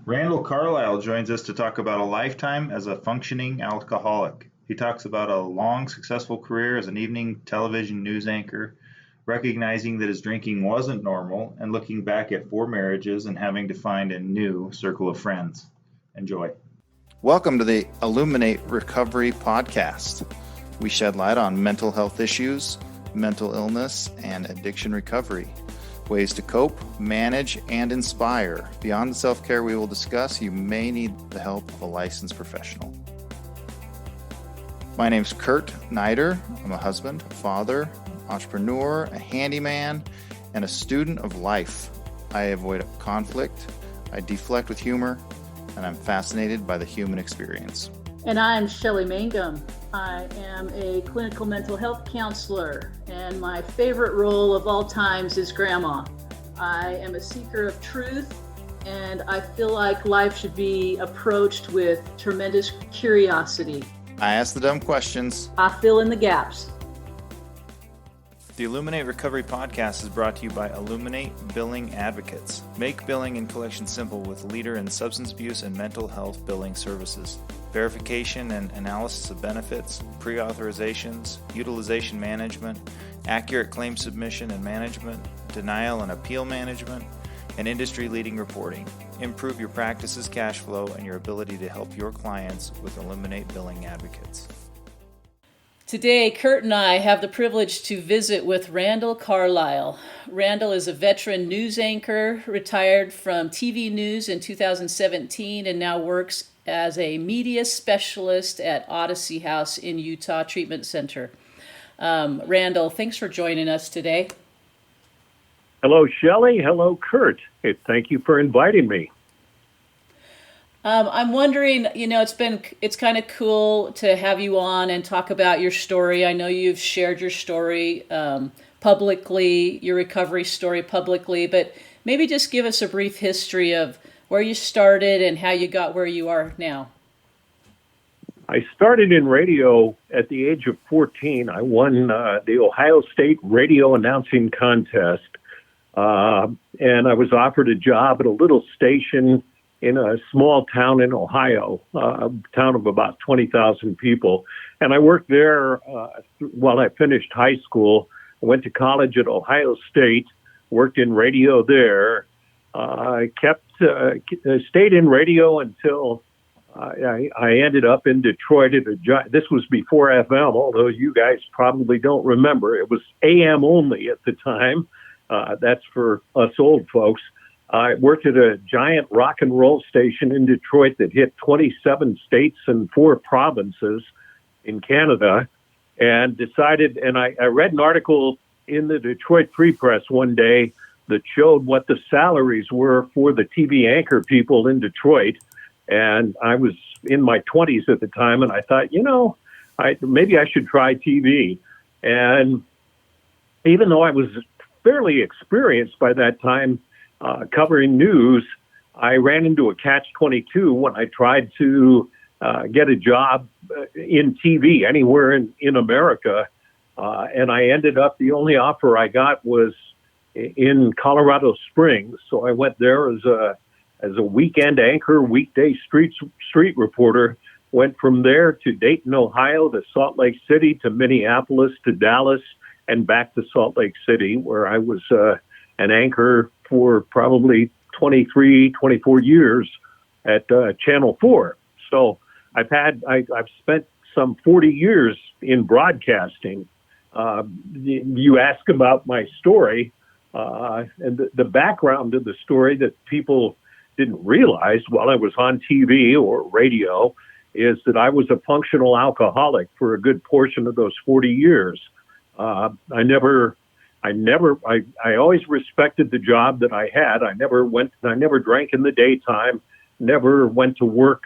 Randall Carlisle joins us to talk about a lifetime as a functioning alcoholic. He talks about a long, successful career as an evening television news anchor, recognizing that his drinking wasn't normal, and looking back at 4 marriages and having to find a new circle of friends. Enjoy. Welcome to the Illuminate Recovery Podcast. We shed light on mental health issues, mental illness, and addiction recovery. Ways to cope, manage, and inspire. Beyond the self-care we will discuss, you may need the help of a licensed professional. My name's Kurt Nider. I'm a husband, a father, entrepreneur, a handyman, and a student of life. I avoid conflict, I deflect with humor, and I'm fascinated by the human experience. And I'm Shelley Mangum. I am a clinical mental health counselor, and my favorite role of all times is grandma. I am a seeker of truth, and I feel like life should be approached with tremendous curiosity. I ask the dumb questions. I fill in the gaps. The Illuminate Recovery Podcast is brought to you by Illuminate Billing Advocates. Make billing and collection simple with leader in substance abuse and mental health billing services. Verification and analysis of benefits, pre-authorizations, utilization management, accurate claim submission and management, denial and appeal management, and industry-leading reporting. Improve your practice's cash flow and your ability to help your clients with Illuminate Billing Advocates. Today, Kurt and I have the privilege to visit with Randall Carlisle. Randall is a veteran news anchor, retired from TV news in 2017, and now works as a media specialist at Odyssey House in Utah Treatment Center. Randall, thanks for joining us today. Hello, Shelley. Hello, Kurt. Thank you for inviting me. I'm wondering, it's kind of cool to have you on and talk about your story. I know you've shared your story publicly, your recovery story publicly, but maybe just give us a brief history of where you started and how you got where you are now. I started in radio at the age of 14. I won the Ohio State radio announcing contest, and I was offered a job at a little station in a small town in Ohio, a town of about 20,000 people. And I worked there while I finished high school. I went to college at Ohio State, worked in radio there, stayed in radio until I ended up in Detroit at this was before FM, although you guys probably don't remember. It was AM only at the time. That's for us old folks. I worked at a giant rock and roll station in Detroit that hit 27 states and 4 provinces in Canada, and decided, and I read an article in the Detroit Free Press one day that showed what the salaries were for the TV anchor people in Detroit. And I was in my 20s at the time, and I thought, maybe I should try TV. And even though I was fairly experienced by that time, covering news, I ran into a catch-22 when I tried to get a job in TV anywhere in America. And I ended up, the only offer I got was in Colorado Springs. So I went there as a weekend anchor, weekday street reporter, went from there to Dayton, Ohio, to Salt Lake City, to Minneapolis, to Dallas, and back to Salt Lake City, where I was an anchor for probably 23, 24 years at Channel 4. So I've spent some 40 years in broadcasting. You ask about my story, and the background of the story that people didn't realize while I was on TV or radio is that I was a functional alcoholic for a good portion of those 40 years. I always respected the job that I had. I never drank in the daytime, never went to work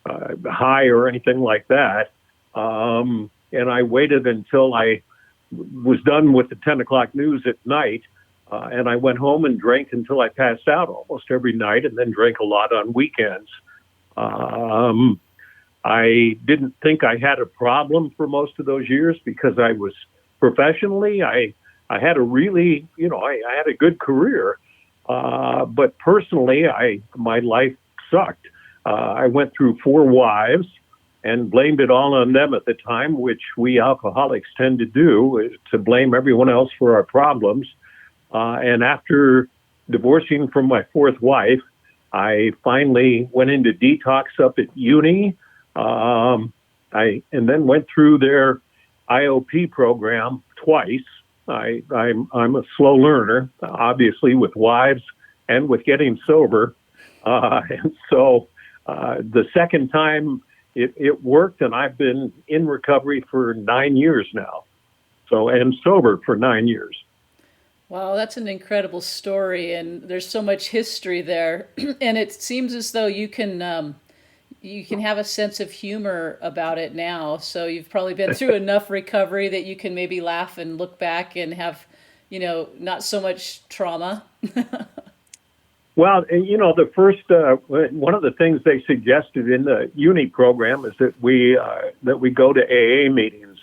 high or anything like that. And I waited until I was done with the 10 o'clock news at night. And I went home and drank until I passed out almost every night, and then drank a lot on weekends. I didn't think I had a problem for most of those years because I was professionally, I had a really, I had a good career. But personally, my life sucked. I went through 4 wives and blamed it all on them at the time, which we alcoholics tend to do, is to blame everyone else for our problems. And after divorcing from my 4th wife, I finally went into detox up at uni. And then went through their IOP program twice. I'm a slow learner, obviously, with wives and with getting sober. And so the second time it worked, and I've been in recovery for 9 years now. So, and sober for 9 years. Wow, that's an incredible story, and there's so much history there. And it seems as though you can have a sense of humor about it now. So you've probably been through enough recovery that you can maybe laugh and look back and have, not so much trauma. Well, the first one of the things they suggested in the uni program is that we go to AA meetings,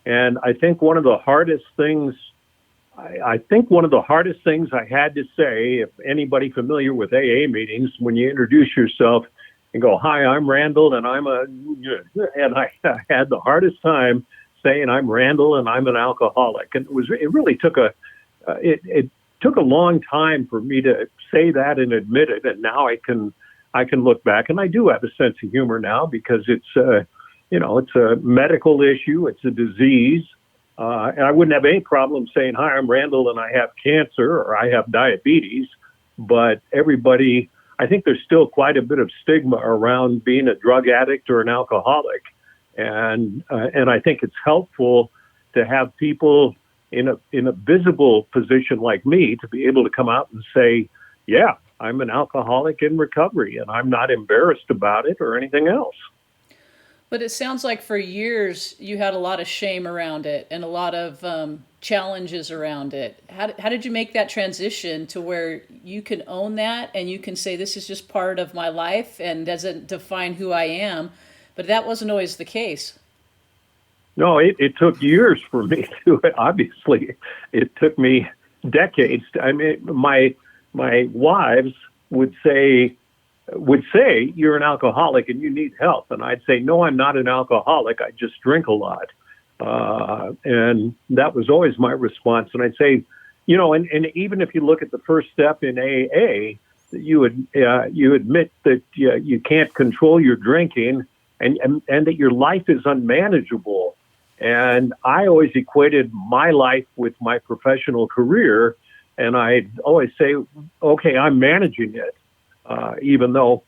and I think one of the hardest things I had to say, if anybody familiar with AA meetings, when you introduce yourself and go, "Hi, I'm Randall, and and I had the hardest time saying I'm Randall and I'm an alcoholic, and it really took it took a long time for me to say that and admit it, and now I can look back, and I do have a sense of humor now because it's a medical issue, it's a disease, and I wouldn't have any problem saying, "Hi, I'm Randall and I have cancer or I have diabetes," but everybody, I think there's still quite a bit of stigma around being a drug addict or an alcoholic, and I think it's helpful to have people in a visible position like me to be able to come out and say, "Yeah, I'm an alcoholic in recovery, and I'm not embarrassed about it or anything else." But it sounds like for years you had a lot of shame around it and a lot of challenges around it. How did you make that transition to where you can own that and you can say, "This is just part of my life and doesn't define who I am"? But that wasn't always the case. No, it took years for me to, obviously, it took me decades. I mean, my wives would say, "You're an alcoholic and you need help." And I'd say, "No, I'm not an alcoholic. I just drink a lot." And that was always my response. And I'd say, and even if you look at the first step in AA, you admit that you can't control your drinking and that your life is unmanageable. And I always equated my life with my professional career. And I'd always say, "Okay, I'm managing it." Even though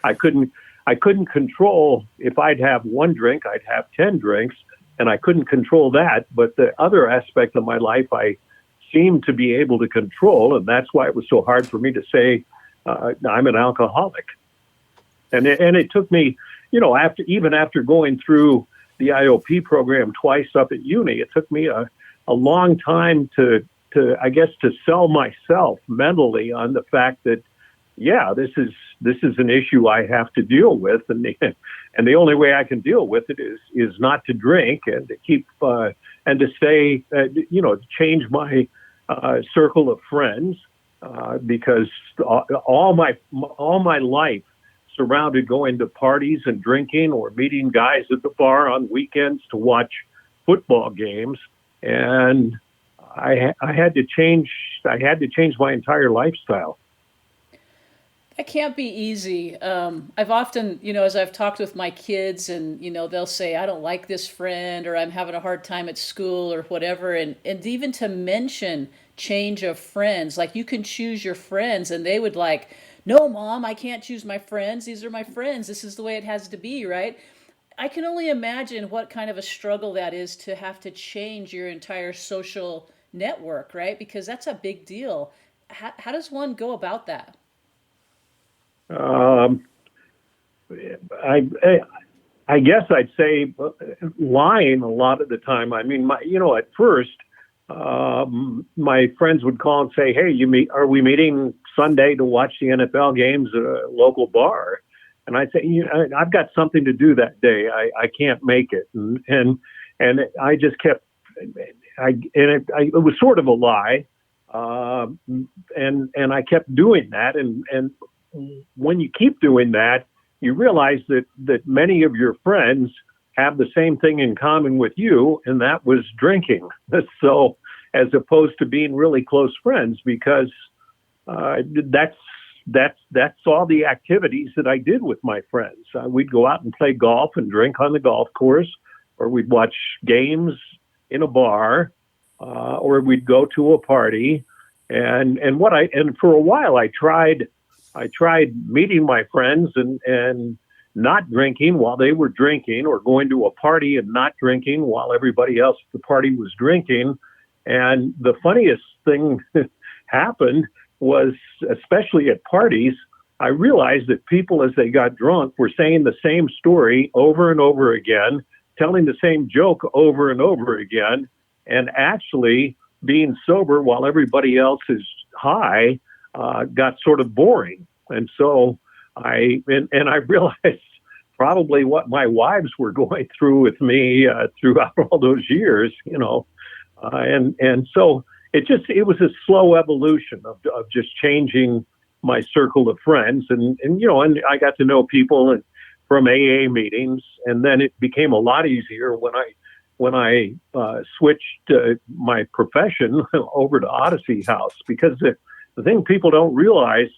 I couldn't control, if I'd have 1 drink, I'd have 10 drinks, and I couldn't control that. But the other aspect of my life, I seemed to be able to control, and that's why it was so hard for me to say I'm an alcoholic. And it took me, after going through the IOP program twice up at uni, it took me a long time to sell myself mentally on the fact that, yeah, this is an issue I have to deal with, and the only way I can deal with it is not to drink and to keep and to stay, change my circle of friends, because all my life surrounded going to parties and drinking or meeting guys at the bar on weekends to watch football games, and I had to change my entire lifestyle. That can't be easy. I've often, as I've talked with my kids and, they'll say, "I don't like this friend," or "I'm having a hard time at school," or whatever. And even to mention change of friends, like you can choose your friends, and they would like, "No, Mom, I can't choose my friends. These are my friends. This is the way it has to be," right? I can only imagine what kind of a struggle that is to have to change your entire social network, right? Because that's a big deal. How does one go about that? I guess I'd say lying a lot of the time. I mean, at first, my friends would call and say, "Hey, are we meeting Sunday to watch the NFL games at a local bar?" And I'd say, "I've got something to do that day. I can't make it." And I just kept, it was sort of a lie. And I kept doing that. And when you keep doing that, you realize that many of your friends have the same thing in common with you, and that was drinking. So, as opposed to being really close friends, because that's all the activities that I did with my friends. We'd go out and play golf and drink on the golf course, or we'd watch games in a bar, or we'd go to a party. And for a while I tried meeting my friends and not drinking while they were drinking, or going to a party and not drinking while everybody else at the party was drinking. And the funniest thing happened was, especially at parties, I realized that people, as they got drunk, were saying the same story over and over again, telling the same joke over and over again, and actually being sober while everybody else is high got sort of boring. And so I realized probably what my wives were going through with me throughout all those years, and so it was a slow evolution of just changing my circle of friends, and I got to know people from AA meetings, and then it became a lot easier when I switched my profession over to Odyssey House, because the thing people don't realize,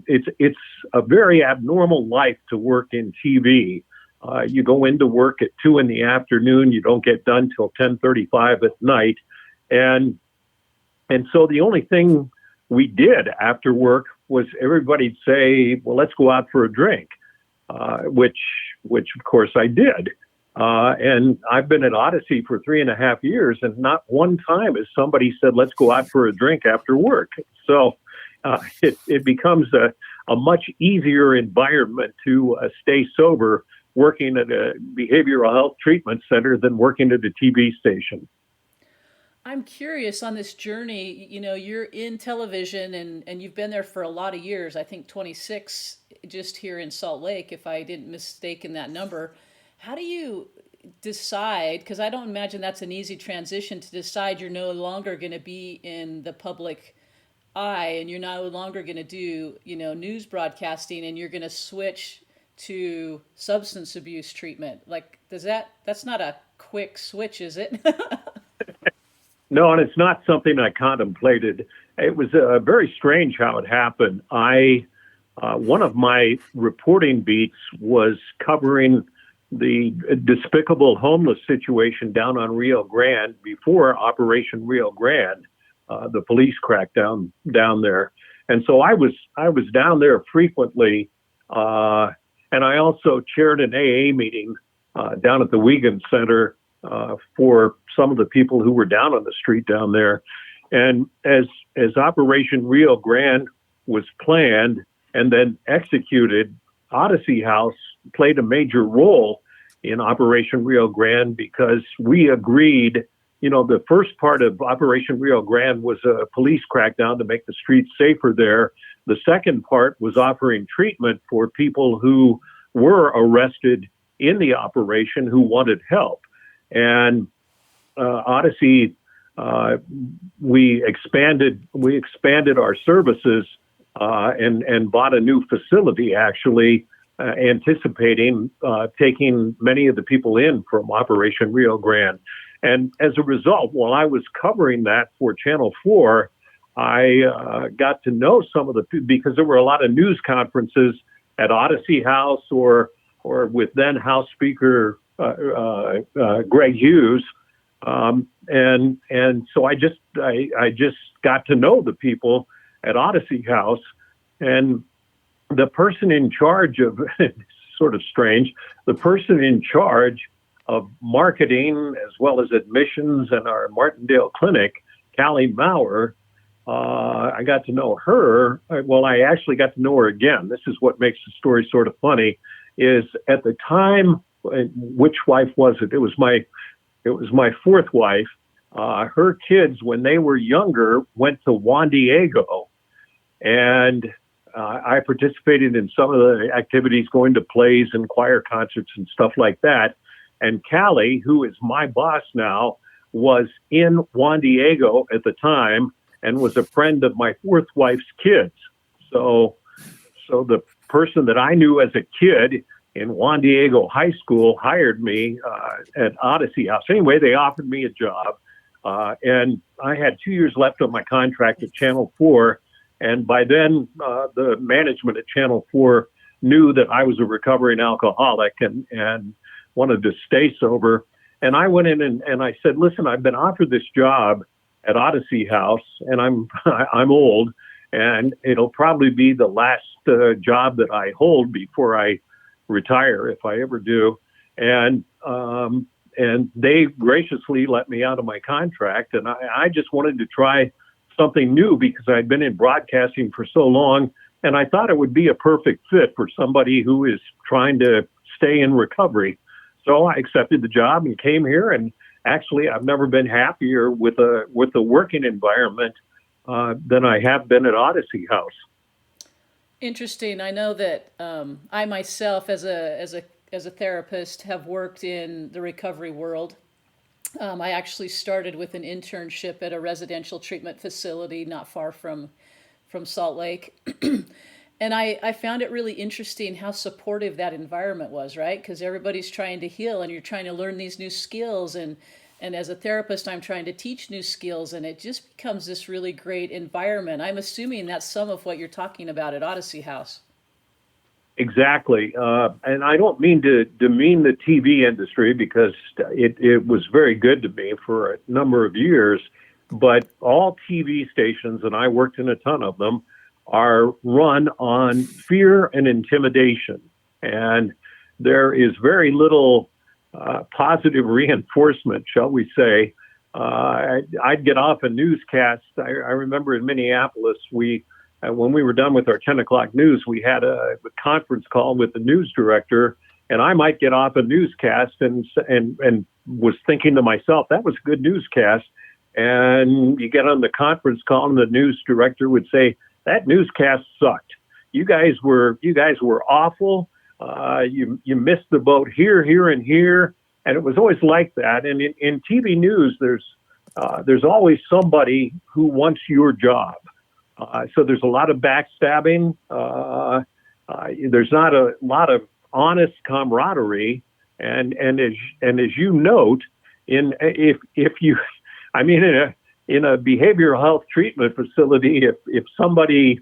it's a very abnormal life to work in TV. You go into work at 2 p.m, you don't get done till 10:35 at night, and so the only thing we did after work was everybody'd say, well, let's go out for a drink, which of course I did. And I've been at Odyssey for 3.5 years, and not one time has somebody said, let's go out for a drink after work. So it becomes a much easier environment to stay sober working at a behavioral health treatment center than working at a TV station. I'm curious on this journey. You're in television and you've been there for a lot of years. I think 26 just here in Salt Lake, if I didn't mistake in that number. How do you decide? Because I don't imagine that's an easy transition to decide you're no longer going to be in the public eye and you're no longer going to do, news broadcasting, and you're going to switch to substance abuse treatment. Like, that's not a quick switch, is it? No, and it's not something I contemplated. It was very strange how it happened. One of my reporting beats was covering the despicable homeless situation down on Rio Grande before Operation Rio Grande, the police crackdown down there. And so I was down there frequently, and I also chaired an AA meeting down at the Wiegand Center for some of the people who were down on the street down there. And as Operation Rio Grande was planned and then executed, Odyssey House played a major role in Operation Rio Grande, because we agreed, the first part of Operation Rio Grande was a police crackdown to make the streets safer there. The second part was offering treatment for people who were arrested in the operation who wanted help. And Odyssey, we expanded our services and bought a new facility, actually, anticipating taking many of the people in from Operation Rio Grande. And as a result, while I was covering that for Channel 4, I got to know some of because there were a lot of news conferences at Odyssey House or with then House Speaker Greg Hughes, and so I just got to know the people at Odyssey House, and the person in charge of sort of strange, the person in charge of marketing as well as admissions in our Martindale clinic, Callie Maurer. I got to know her. Well, I actually got to know her again. This is what makes the story sort of funny. Is at the time, which wife was it? It was my fourth wife. Her kids, when they were younger, went to Juan Diego, and I participated in some of the activities, going to plays and choir concerts and stuff like that. And Callie, who is my boss now, was in Juan Diego at the time and was a friend of my fourth wife's kids. So So the person that I knew as a kid in Juan Diego High School hired me at Odyssey House. Anyway, they offered me a job, and I had 2 years left on my contract at Channel 4. And by then, the management at Channel 4 knew that I was a recovering alcoholic and wanted to stay sober. And I went in and I said, listen, I've been offered this job at Odyssey House, and I'm old, and it'll probably be the last job that I hold before I retire, if I ever do. And they graciously let me out of my contract, and I just wanted to try something new because I'd been in broadcasting for so long, and I thought it would be a perfect fit for somebody who is trying to stay in recovery. So I accepted the job and came here, and actually I've never been happier with the working environment than I have been at Odyssey House. Interesting. I know that I myself, as a therapist, have worked in the recovery world. I actually started with an internship at a residential treatment facility not far from Salt Lake. And I found it really interesting how supportive that environment was, right? Because everybody's trying to heal and you're trying to learn these new skills. And as a therapist, I'm trying to teach new skills. And it just becomes this really great environment. I'm assuming that's some of what you're talking about at Odyssey House. Exactly. And I don't mean to demean the TV industry because it was very good to me for a number of years. But all TV stations, and I worked in a ton of them, are run on fear and intimidation. And there is very little positive reinforcement, shall we say. I'd get off a newscast. I remember in Minneapolis, when we were done with our 10 o'clock news, we had a conference call with the news director, and I might get off a newscast and was thinking to myself, that was a good newscast. And you get on the conference call and the news director would say, that newscast sucked. You guys were awful. You missed the boat here, and here. And it was always like that. And in TV news, there's always somebody who wants your job. So there's a lot of backstabbing. There's not a lot of honest camaraderie. And as you note, in a behavioral health treatment facility, if somebody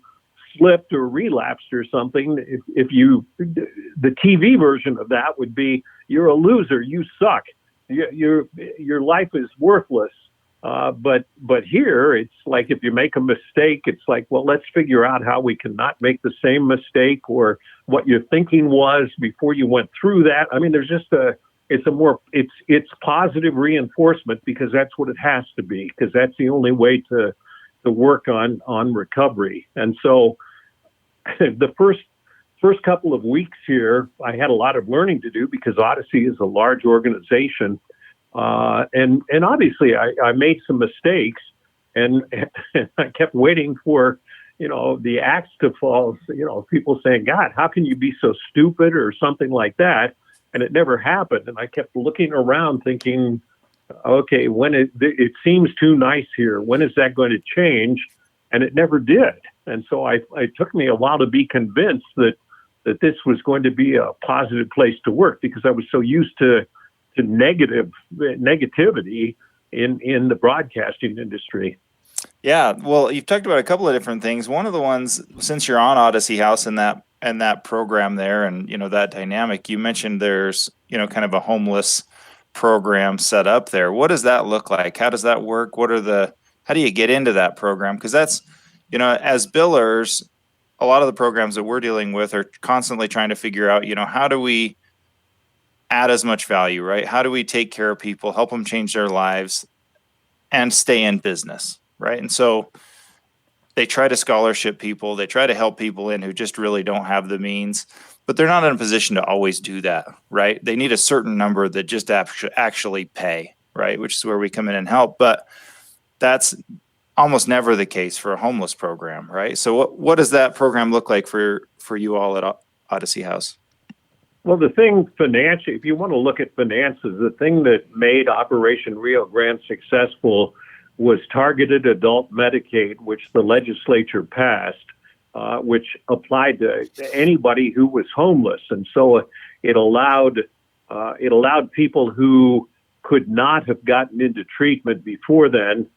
slipped or relapsed or something, the TV version of that would be, you're a loser, you suck, your life is worthless. But here it's like, if you make a mistake, it's like, well, let's figure out how we can not make the same mistake, or what your thinking was before you went through that. I mean, there's just it's positive reinforcement, because that's what it has to be, because that's the only way to work on recovery. And so the first couple of weeks here, I had a lot of learning to do, because Odyssey is a large organization. And obviously I made some mistakes, and I kept waiting for, the axe to fall, people saying, God, how can you be so stupid, or something like that? And it never happened. And I kept looking around thinking, okay, when it seems too nice here, when is that going to change? And it never did. And so it took me a while to be convinced that this was going to be a positive place to work, because I was so used to negativity in the broadcasting industry. Yeah, well, you've talked about a couple of different things. One of the ones, since you're on Odyssey House and that program there, and that dynamic, you mentioned there's kind of a homeless program set up there. What does that look like? How does that work? How do you get into that program? Because that's, as billers, a lot of the programs that we're dealing with are constantly trying to figure out, how do we add as much value, right? How do we take care of people, help them change their lives, and stay in business, right? And so they try to scholarship people, they try to help people in who just really don't have the means, but they're not in a position to always do that, right? They need a certain number that just actually pay, right? Which is where we come in and help, but that's almost never the case for a homeless program, right? So what does that program look like for you all at Odyssey House? Well, the thing financially, if you want to look at finances, the thing that made Operation Rio Grande successful was targeted adult Medicaid, which the legislature passed. which applied to anybody who was homeless, and so it allowed people who could not have gotten into treatment before then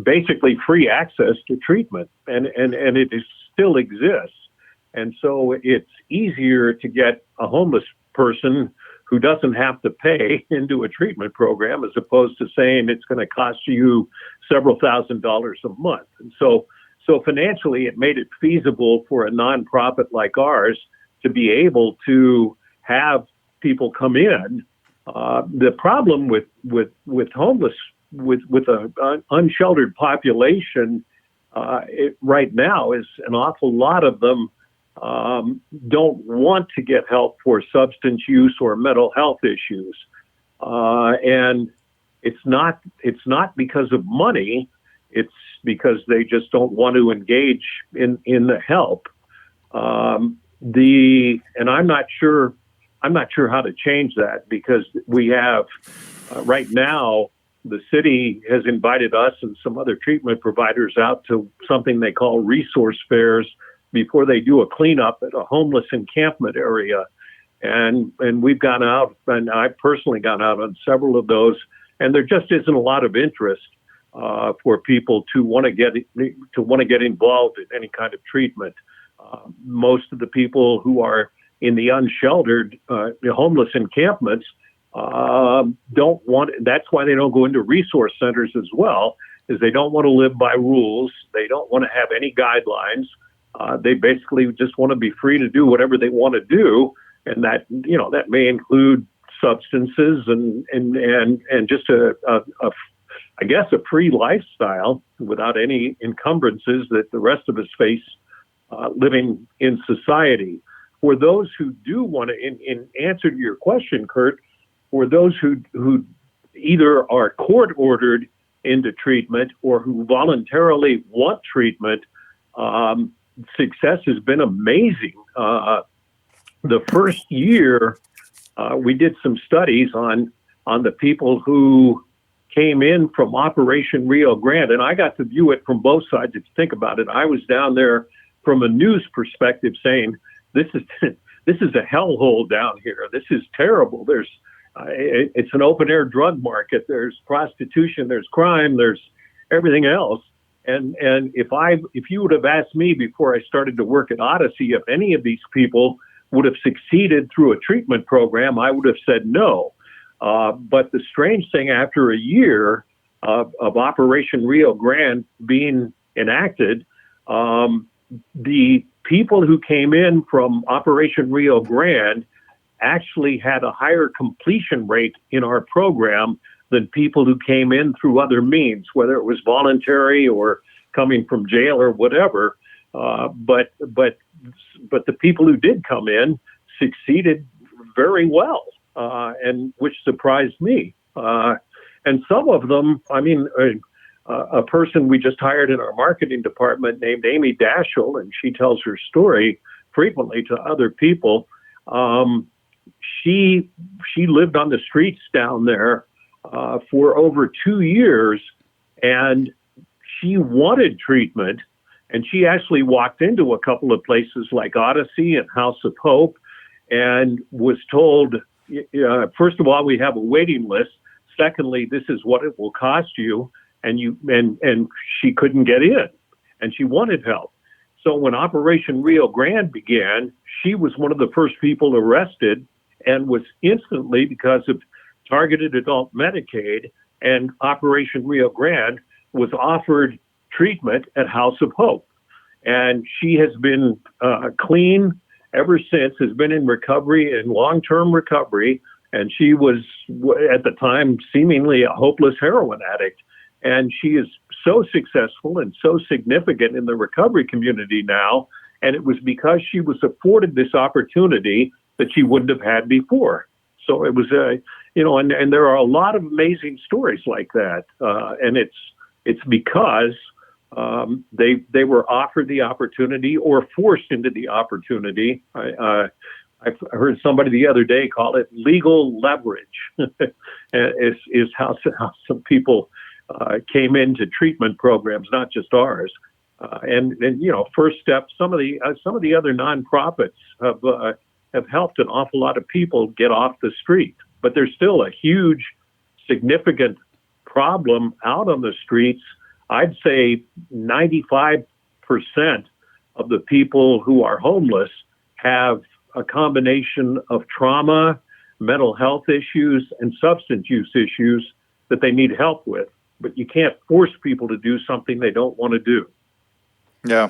basically free access to treatment, and it still exists. And so it's easier to get a homeless person who doesn't have to pay into a treatment program, as opposed to saying it's going to cost you several $1,000s a month. And so financially, it made it feasible for a nonprofit like ours to be able to have people come in. The problem with homeless, with an unsheltered population right now is an awful lot of them don't want to get help for substance use or mental health issues, and it's not because of money. It's because they just don't want to engage in the help. And I'm not sure how to change that, because we have right now, the city has invited us and some other treatment providers out to something they call resource fairs before they do a cleanup at a homeless encampment area. And we've gone out, and I've personally gone out on several of those, and there just isn't a lot of interest for people to want to get involved in any kind of treatment. Most of the people who are in the unsheltered homeless encampments don't want. That's why they don't go into resource centers as well, is they don't want to live by rules. They don't want to have any guidelines. They basically just want to be free to do whatever they want to do, and that may include substances and just I guess a free lifestyle without any encumbrances that the rest of us face living in society. For those who do want to, in answer to your question, Kurt, for those who either are court ordered into treatment or who voluntarily want treatment, success has been amazing. The first year, we did some studies on the people who came in from Operation Rio Grande, and I got to view it from both sides. If you think about it, I was down there from a news perspective, saying this is a hellhole down here. This is terrible. It's an open air drug market. There's prostitution. There's crime. There's everything else. And if you would have asked me before I started to work at Odyssey if any of these people would have succeeded through a treatment program, I would have said no. But the strange thing, after a year of Operation Rio Grande being enacted, the people who came in from Operation Rio Grande actually had a higher completion rate in our program than people who came in through other means, whether it was voluntary or coming from jail or whatever. But the people who did come in succeeded very well, and which surprised me. And some of them, a person we just hired in our marketing department named Amy Daschel, and she tells her story frequently to other people. She lived on the streets down there for over 2 years, and she wanted treatment, and she actually walked into a couple of places like Odyssey and House of Hope and was told, first of all, we have a waiting list. Secondly, this is what it will cost you. And she couldn't get in, and she wanted help. So when Operation Rio Grande began, she was one of the first people arrested, and was instantly, because of targeted adult Medicaid and Operation Rio Grande, was offered treatment at House of Hope. And she has been clean ever since, has been in recovery, in long-term recovery, and she was, at the time, seemingly a hopeless heroin addict. And she is so successful and so significant in the recovery community now. And it was because she was afforded this opportunity that she wouldn't have had before. So it was and there are a lot of amazing stories like that. And it's because they were offered the opportunity or forced into the opportunity. I've heard somebody the other day call it legal leverage. is how some people came into treatment programs, not just ours. And First Step, some of the other nonprofits have helped an awful lot of people get off the street, but there's still a huge, significant problem out on the streets. I'd say 95% of the people who are homeless have a combination of trauma, mental health issues, and substance use issues that they need help with. But you can't force people to do something they don't want to do. Yeah.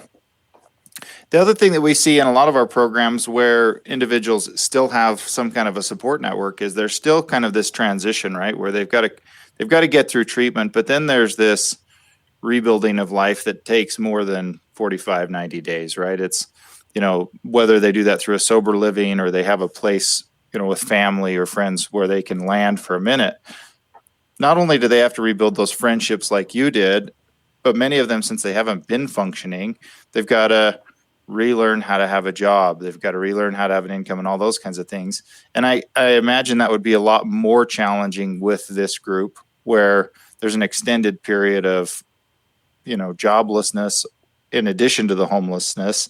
The other thing that we see in a lot of our programs where individuals still have some kind of a support network is there's still kind of this transition, right? Where they've got to get through treatment, but then there's this rebuilding of life that takes more than 45, 90 days, right? It's, whether they do that through a sober living or they have a place, with family or friends where they can land for a minute. Not only do they have to rebuild those friendships like you did, but many of them, since they haven't been functioning, they've got to relearn how to have a job. They've got to relearn how to have an income and all those kinds of things. And I imagine that would be a lot more challenging with this group where there's an extended period of, joblessness in addition to the homelessness.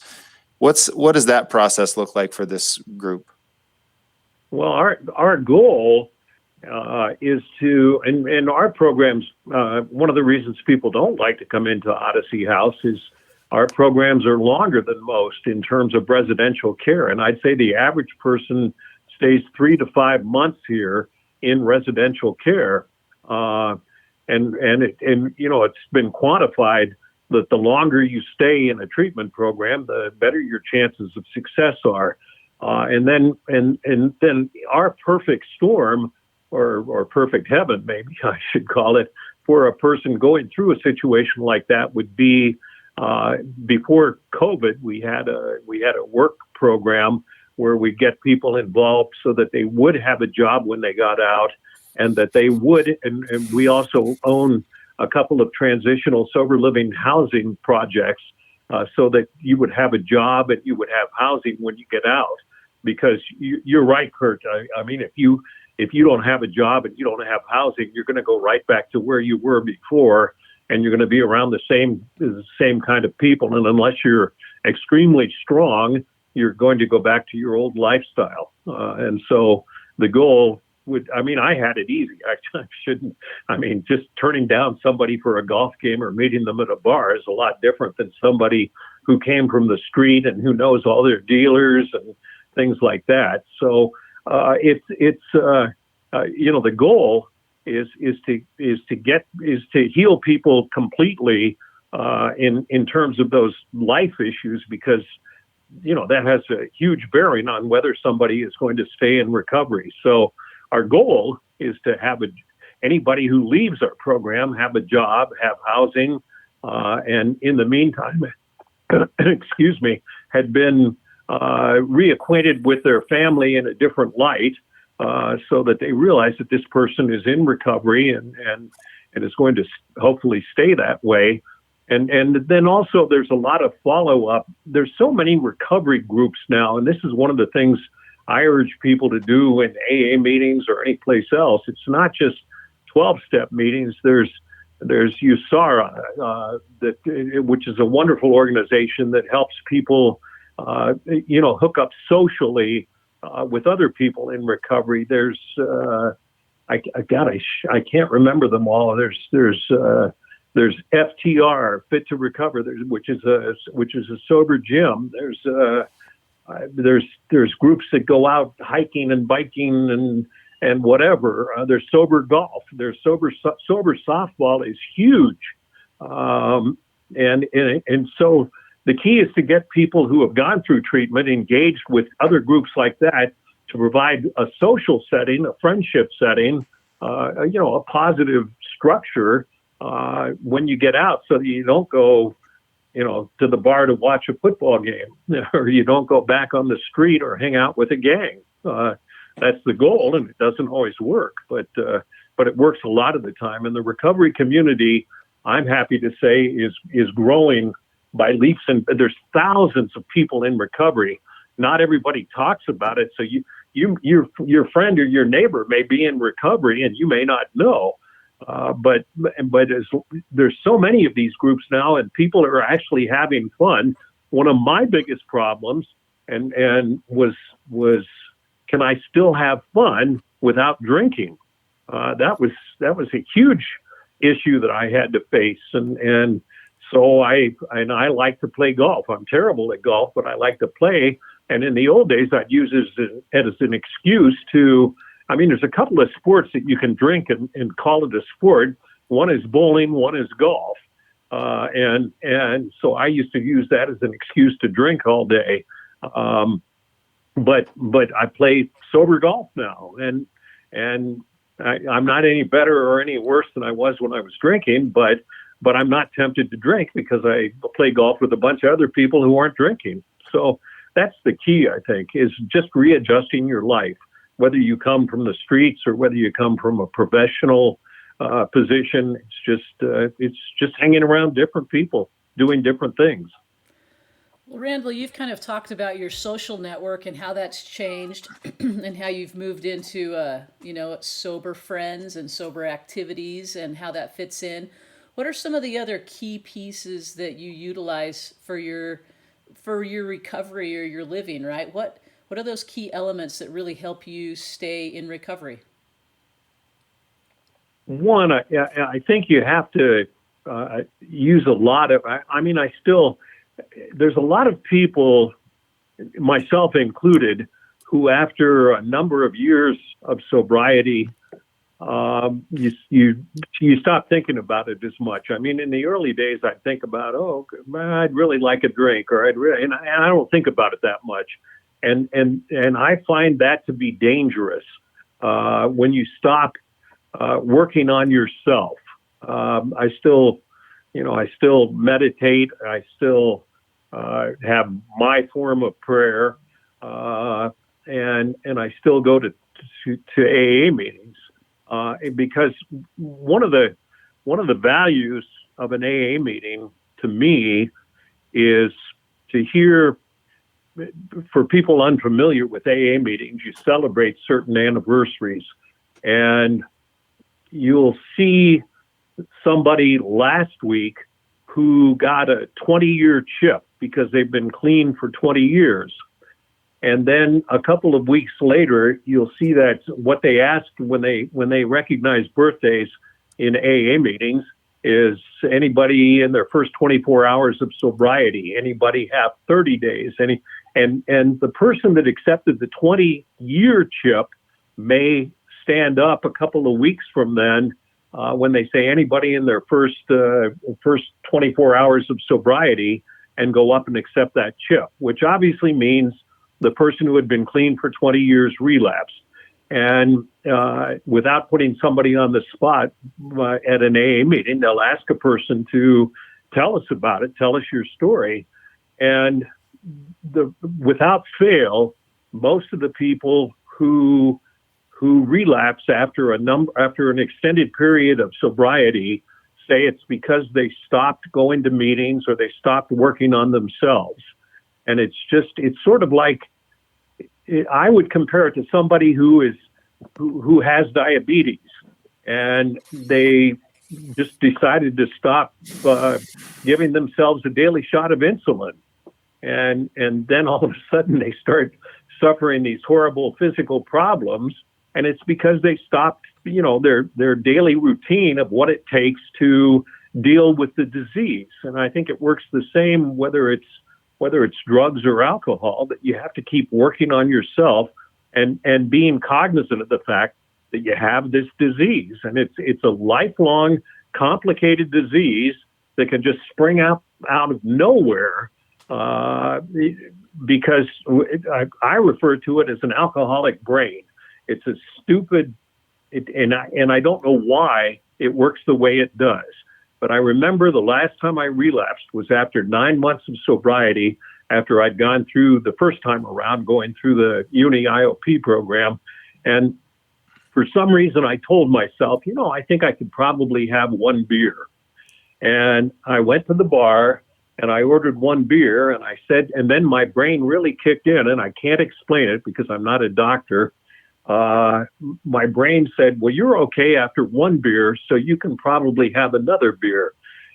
What does that process look like for this group? Well, our goal is to, and our programs, one of the reasons people don't like to come into Odyssey House is our programs are longer than most in terms of residential care. And I'd say the average person stays 3 to 5 months here in residential care. It's been quantified that the longer you stay in a treatment program, the better your chances of success are. And then our perfect storm, or perfect heaven, maybe I should call it, for a person going through a situation like that would be before COVID. We had a work program where we get people involved so that they would have a job when they got out, and that they would. And we also own a couple of transitional sober living housing projects so that you would have a job and you would have housing when you get out. Because you're right, Kurt. I mean, if you don't have a job and you don't have housing, you're going to go right back to where you were before, and you're going to be around the same kind of people. And unless you're extremely strong, you're going to go back to your old lifestyle. And so the goal would, I had it easy. I shouldn't. Just turning down somebody for a golf game or meeting them at a bar is a lot different than somebody who came from the street and who knows all their dealers and things like that. So the goal is to heal people completely in terms of those life issues, because that has a huge bearing on whether somebody is going to stay in recovery. So our goal is to have anybody who leaves our program have a job, have housing, and in the meantime, excuse me, had been reacquainted with their family in a different light, so that they realize that this person is in recovery and is going to hopefully stay that way. And then also there's a lot of follow-up. There's so many recovery groups now, and this is one of the things I urge people to do in AA meetings or any place else. It's not just 12-step meetings. There's USARA, which is a wonderful organization that helps people hook up socially with other people in recovery. There's I can't remember them all. There's FTR, Fit to Recover, which is a sober gym. There's groups that go out hiking and biking and whatever. There's sober golf. There's sober softball is huge, and so the key is to get people who have gone through treatment engaged with other groups like that to provide a social setting, a friendship setting, a positive structure when you get out, so that you don't go, to the bar to watch a football game, or you don't go back on the street or hang out with a gang. That's the goal, and it doesn't always work, but it works a lot of the time. And the recovery community, I'm happy to say, is growing by leaps, and there's thousands of people in recovery. Not everybody talks about it, so your friend or your neighbor may be in recovery and you may not know. But there's so many of these groups now, and people are actually having fun. One of my biggest problems, and was can I still have fun without drinking? That was a huge issue that I had to face, and so I like to play golf. I'm terrible at golf, but I like to play. And in the old days, I'd use it as an excuse to. I mean, there's a couple of sports that you can drink and call it a sport. One is bowling, one is golf, and so I used to use that as an excuse to drink all day. But I play sober golf now, and I'm not any better or any worse than I was when I was drinking, but I'm not tempted to drink because I play golf with a bunch of other people who aren't drinking. So that's the key, I think, is just readjusting your life, whether you come from the streets or whether you come from a professional position. It's just hanging around different people, doing different things. Well, Randall, you've kind of talked about your social network and how that's changed and how you've moved into, sober friends and sober activities and how that fits in. What are some of the other key pieces that you utilize for your recovery or your living, right? What are those key elements that really help you stay in recovery? One, I think you have to use a lot of, there's a lot of people, myself included, who after a number of years of sobriety, you stop thinking about it as much. I mean, in the early days, I'd think about, I'd really like a drink, or and I don't think about it that much. And I find that to be dangerous when you stop working on yourself. I still meditate. I still have my form of prayer, and I still go to AA meetings because one of the values of an AA meeting to me is to hear. For people unfamiliar with AA meetings, you celebrate certain anniversaries, and you'll see somebody last week who got a 20-year chip because they've been clean for 20 years. And then a couple of weeks later, you'll see that what they ask when they recognize birthdays in AA meetings is anybody in their first 24 hours of sobriety, anybody have 30 days, and the person that accepted the 20-year chip may stand up a couple of weeks from then when they say anybody in their first 24 hours of sobriety, and go up and accept that chip, which obviously means the person who had been clean for 20 years relapsed. And without putting somebody on the spot at an AA meeting, they'll ask a person to tell us about it, tell us your story. And without fail, most of the people who relapse after an extended period of sobriety say it's because they stopped going to meetings or they stopped working on themselves. And it's sort of like, I would compare it to somebody who has diabetes, and they just decided to stop giving themselves a daily shot of insulin. And then all of a sudden they start suffering these horrible physical problems. And it's because they stopped, their daily routine of what it takes to deal with the disease. And I think it works the same whether it's drugs or alcohol, that you have to keep working on yourself and being cognizant of the fact that you have this disease. And it's a lifelong, complicated disease that can just spring out of nowhere because I refer to it as an alcoholic brain. It's a stupid, and I don't know why it works the way it does. But I remember the last time I relapsed was after 9 months of sobriety, after I'd gone through the first time around, going through the uni IOP program. And for some reason, I told myself, I think I could probably have one beer. And I went to the bar and I ordered one beer, and I said, and then my brain really kicked in, and I can't explain it because I'm not a doctor. my brain said, well, you're okay after one beer, so you can probably have another beer.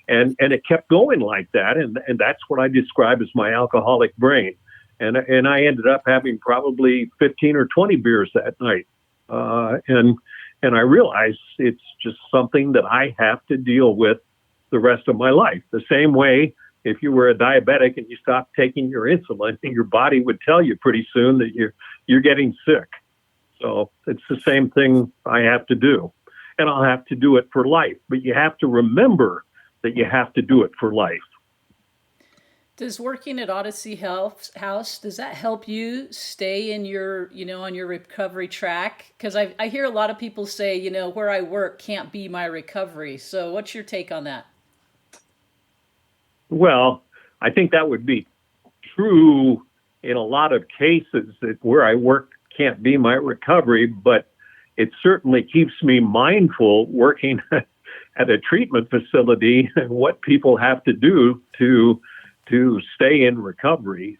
And it kept going like that. And that's what I describe as my alcoholic brain. And I ended up having probably 15 or 20 beers that night. And I realized it's just something that I have to deal with the rest of my life. The same way, if you were a diabetic and you stopped taking your insulin, your body would tell you pretty soon that you're getting sick. So it's the same thing I have to do. And I'll have to do it for life. But you have to remember that you have to do it for life. Does working at Odyssey House, does that help you stay in your, on your recovery track? Because I hear a lot of people say, where I work can't be my recovery. So what's your take on that? Well, I think that would be true in a lot of cases, that where I work can't be my recovery, but it certainly keeps me mindful working at a treatment facility and what people have to do to stay in recovery.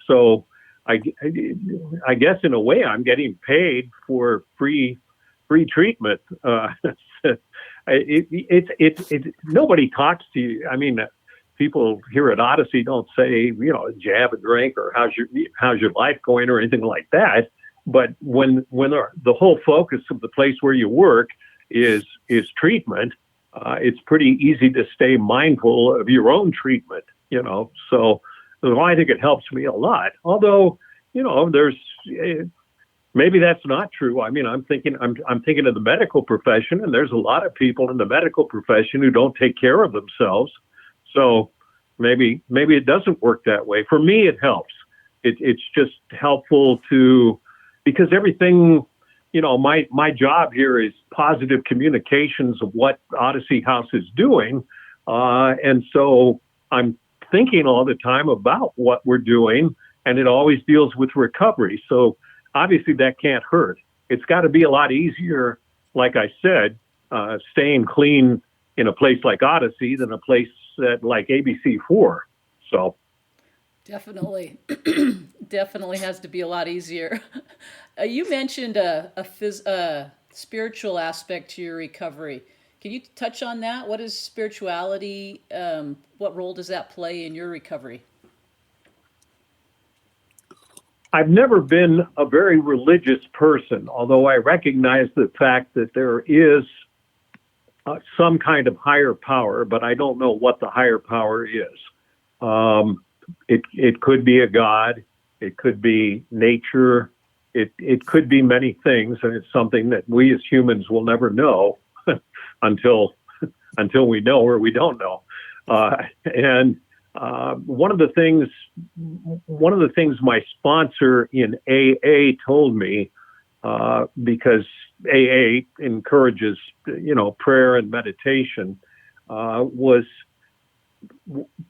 So I guess in a way I'm getting paid for free treatment. Nobody talks to you. I mean, people here at Odyssey don't say, did you have a drink, or how's your life going, or anything like that. But when the whole focus of the place where you work is treatment, it's pretty easy to stay mindful of your own treatment. So I think it helps me a lot. Although, there's maybe that's not true. I mean, I'm thinking of the medical profession, and there's a lot of people in the medical profession who don't take care of themselves. So maybe it doesn't work that way. For me, it helps. It's just helpful because everything, my job here is positive communications of what Odyssey House is doing. And so I'm thinking all the time about what we're doing, and it always deals with recovery. So obviously that can't hurt. It's got to be a lot easier, like I said, staying clean in a place like Odyssey than a place like ABC4. So definitely definitely has to be a lot easier. You mentioned a spiritual aspect to your recovery. Can you touch on that? What is spirituality? What role does that play in your recovery? I've never been a very religious person, although I recognize the fact that there is some kind of higher power, but I don't know what the higher power is. It could be a god. It could be nature. It could be many things, and it's something that we as humans will never know until we know or we don't know. And one of the things my sponsor in AA told me, because AA encourages prayer and meditation, was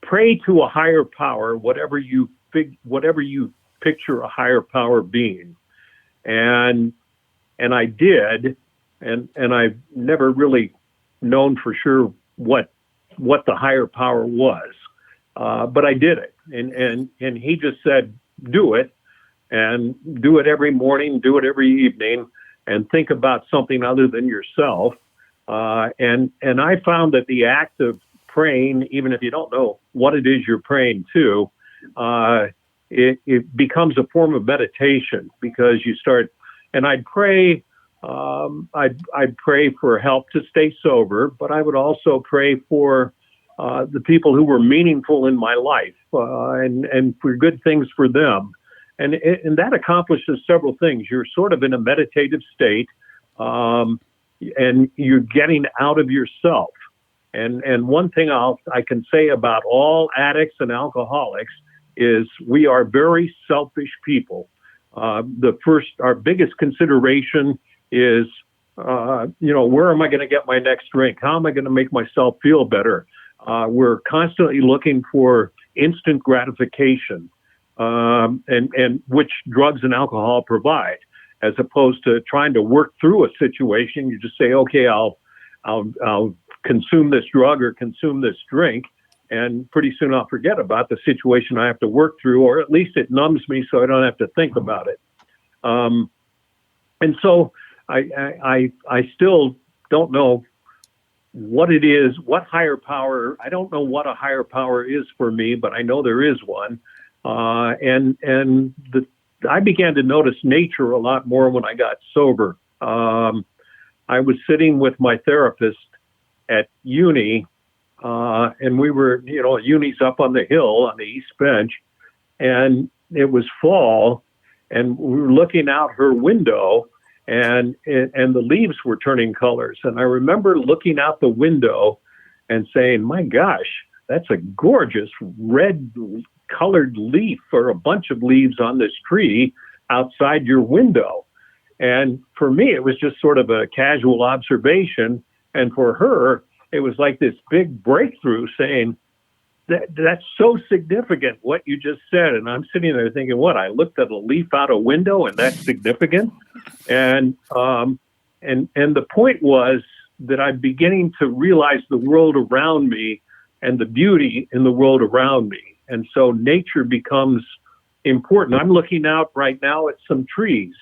pray to a higher power, whatever you picture a higher power being. And I did, and I've never really known for sure what the higher power was, but I did it, and he just said, do it, and do it every morning, do it every evening, and think about something other than yourself. And I found that the act of praying, even if you don't know what it is you're praying to, it becomes a form of meditation, because you start, and I'd pray for help to stay sober, but I would also pray for the people who were meaningful in my life, and for good things for them. And that accomplishes several things. You're sort of in a meditative state, and you're getting out of yourself. And one thing I can say about all addicts and alcoholics is we are very selfish people. Our biggest consideration is, where am I going to get my next drink? How am I going to make myself feel better? We're constantly looking for instant gratification, and which drugs and alcohol provide, as opposed to trying to work through a situation. You just say, okay, I'll consume this drug or consume this drink, and pretty soon I'll forget about the situation I have to work through, or at least it numbs me so I don't have to think about it. And so I still don't know what it is, what higher power. I don't know what a higher power is for me, but I know there is one. I began to notice nature a lot more when I got sober. I was sitting with my therapist at uni, and we were, uni's up on the hill on the East Bench, and it was fall, and we were looking out her window, and the leaves were turning colors. And I remember looking out the window and saying, my gosh, that's a gorgeous red colored leaf, or a bunch of leaves on this tree outside your window. And for me, it was just sort of a casual observation. And for her, it was like this big breakthrough, saying, that's so significant what you just said. And I'm sitting there thinking, what? I looked at a leaf out a window and that's significant. And the point was that I'm beginning to realize the world around me and the beauty in the world around me. And so nature becomes important. I'm looking out right now at some trees,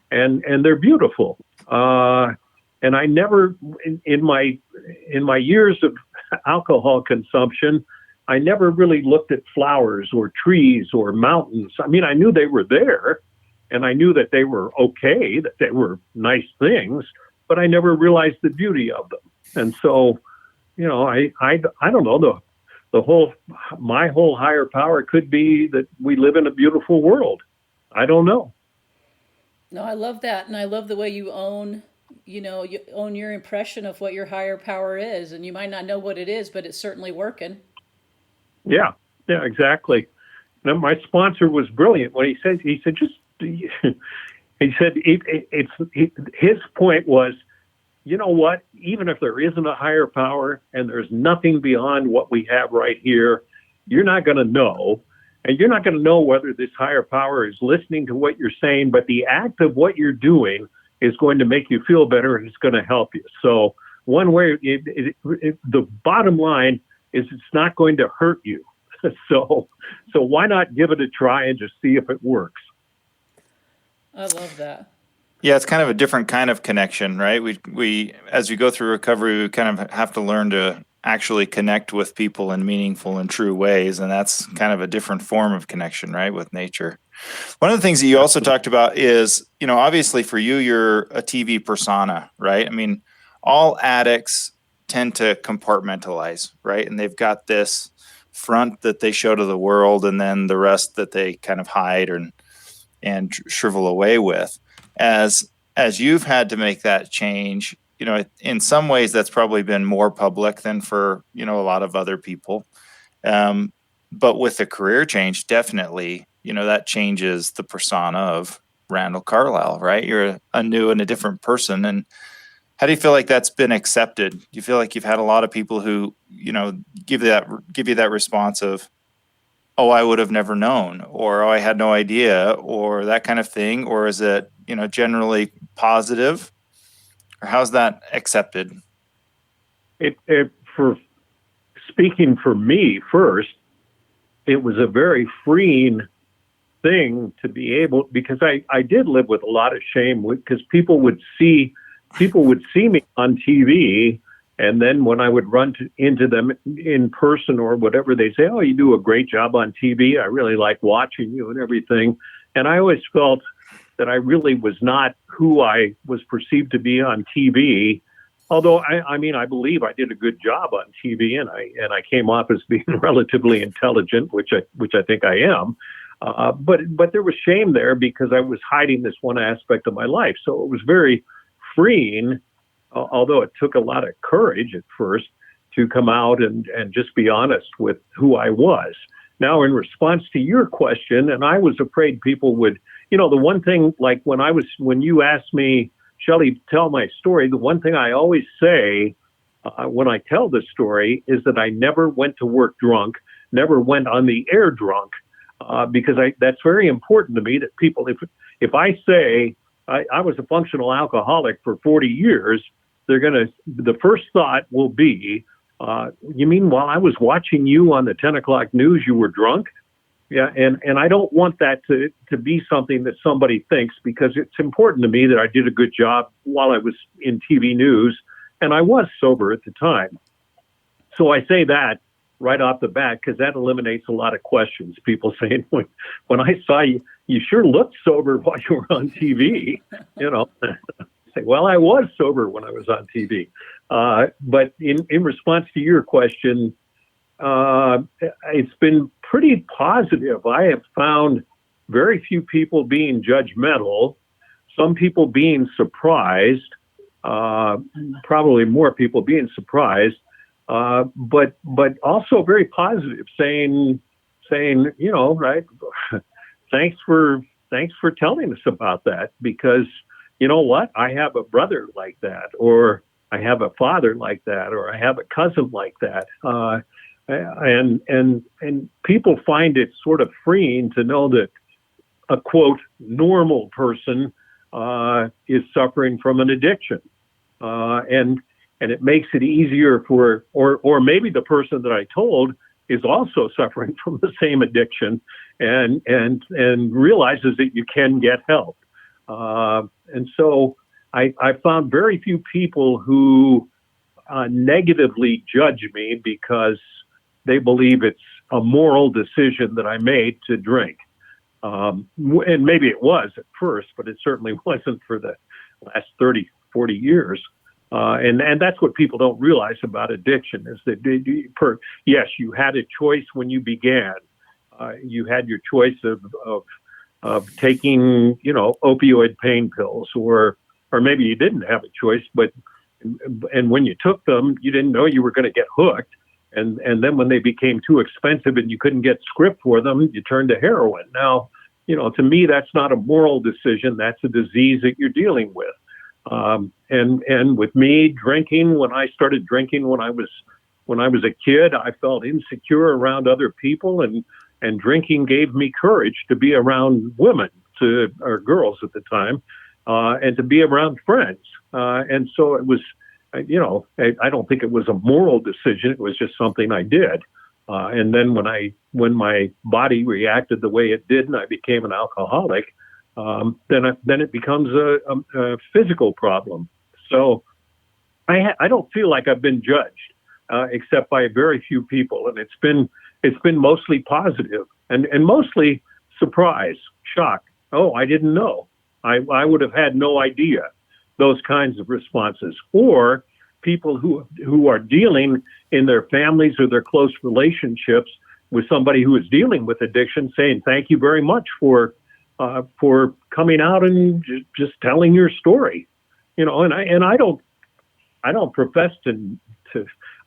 and they're beautiful. And I never, in my years of alcohol consumption, I never really looked at flowers or trees or mountains. I mean, I knew they were there, and I knew that they were okay, that they were nice things, but I never realized the beauty of them. And so, I don't know, my whole higher power could be that we live in a beautiful world. I don't know. No, I love that. And I love the way you own your impression of what your higher power is. And you might not know what it is, but it's certainly working. Yeah, exactly. Now, my sponsor was brilliant when he said, his point was, you know what, even if there isn't a higher power and there's nothing beyond what we have right here, you're not going to know. And you're not going to know whether this higher power is listening to what you're saying, but the act of what you're doing is going to make you feel better, and it's going to help you. So one way, the bottom line is it's not going to hurt you. So why not give it a try and just see if it works? I love that. Yeah, it's kind of a different kind of connection, right? We as we go through recovery, we kind of have to learn to actually connect with people in meaningful and true ways, and that's kind of a different form of connection, right, with nature. One of the things that you also talked about is, obviously for you, you're a TV persona, right? I mean, all addicts tend to compartmentalize, right? And they've got this front that they show to the world, and then the rest that they kind of hide and shrivel away with. As you've had to make that change, in some ways that's probably been more public than for, a lot of other people. But with the career change, definitely, that changes the persona of Randall Carlisle, right? You're a new and a different person. And how do you feel like that's been accepted? Do you feel like you've had a lot of people who, give you that response of, oh, I would have never known, or oh, I had no idea, or that kind of thing? Or is it, generally positive? Or how's that accepted? For speaking for me first, it was a very freeing thing to be able, because I did live with a lot of shame, because people would see me on TV, and then when I would run into them in person or whatever, they say, "Oh, you do a great job on TV. I really like watching you and everything." And I always felt that I really was not who I was perceived to be on TV. Although I believe I did a good job on TV, and I came off as being relatively intelligent, which I think I am. But there was shame there because I was hiding this one aspect of my life. So it was very freeing, although it took a lot of courage at first to come out and just be honest with who I was. Now, in response to your question, and I was afraid people would, the one thing, like when you asked me, Shelley, tell my story, the one thing I always say when I tell this story is that I never went to work drunk, never went on the air drunk, because that's very important to me that people, if I say I was a functional alcoholic for 40 years, the first thought will be, you mean while I was watching you on the 10 o'clock news, you were drunk? Yeah, and I don't want that to be something that somebody thinks, because it's important to me that I did a good job while I was in TV news, and I was sober at the time. So I say that right off the bat because that eliminates a lot of questions. People saying, when I saw you, you sure looked sober while you were on TV. You know, say, well, I was sober when I was on TV. But in response to your question, it's been pretty positive. I have found very few people being judgmental, some people being surprised, probably more people being surprised, but also very positive, saying, you know, right, thanks for telling us about that, because you know what, I have a brother like that, or I have a father like that, or I have a cousin like that. And people find it sort of freeing to know that a quote normal person is suffering from an addiction, and it makes it easier for, or maybe the person that I told is also suffering from the same addiction, and realizes that you can get help. And so I found very few people who negatively judge me because they believe it's a moral decision that I made to drink. And maybe it was at first, but it certainly wasn't for the last 30, 40 years. And that's what people don't realize about addiction, is that yes, you had a choice when you began. You had your choice of taking, you know, opioid pain pills, or maybe you didn't have a choice, and when you took them, you didn't know you were going to get hooked. And then when they became too expensive and you couldn't get script for them, you turned to heroin. Now, you know, to me, that's not a moral decision. That's a disease that you're dealing with. And with me drinking, when I started drinking when I was a kid, I felt insecure around other people, and drinking gave me courage to be around women, or girls at the time, and to be around friends. And so it was, you know, I don't think it was a moral decision. It was just something I did. And then when my body reacted the way it did and I became an alcoholic, then it becomes a physical problem. So I don't feel like I've been judged, except by very few people. And it's been mostly positive and mostly surprise, shock. Oh, I didn't know. I would have had no idea. Those kinds of responses, or people who are dealing in their families or their close relationships with somebody who is dealing with addiction, saying, thank you very much for coming out and just telling your story, you know. And I don't profess to